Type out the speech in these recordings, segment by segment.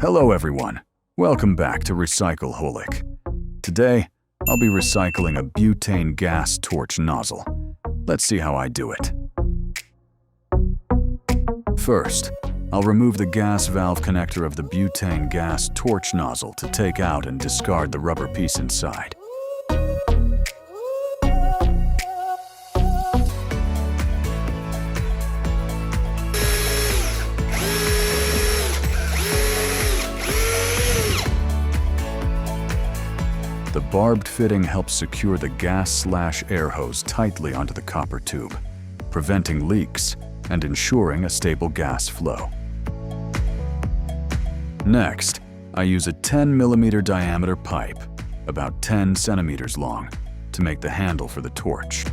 Hello everyone, welcome back to PipeHolic. Today, I'll be recycling a butane gas torch nozzle. Let's see how I do it. First, I'll remove the gas valve connector of the butane gas torch nozzle to take out and discard the rubber piece inside. The barbed fitting helps secure the gas/air hose tightly onto the copper tube, preventing leaks and ensuring a stable gas flow. Next, I use a 10mm diameter pipe, about 10 centimeters long, to make the handle for the torch.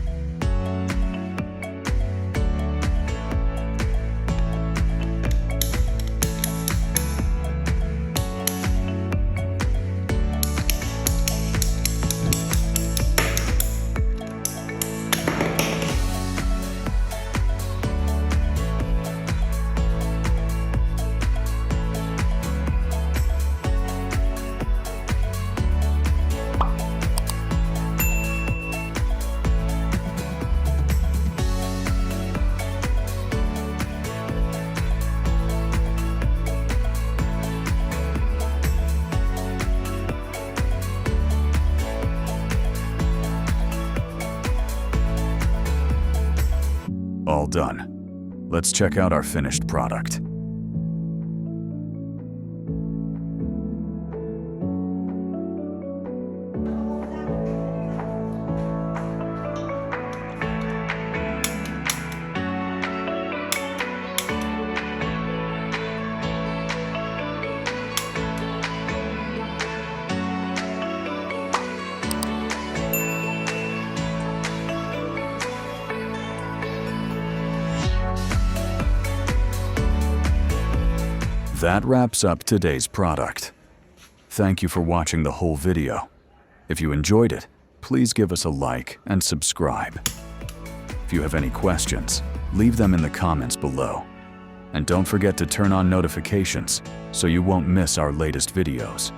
All done. Let's check out our finished product. That wraps up today's product. Thank you for watching the whole video. If you enjoyed it, please give us a like and subscribe. If you have any questions, leave them in the comments below. And don't forget to turn on notifications so you won't miss our latest videos.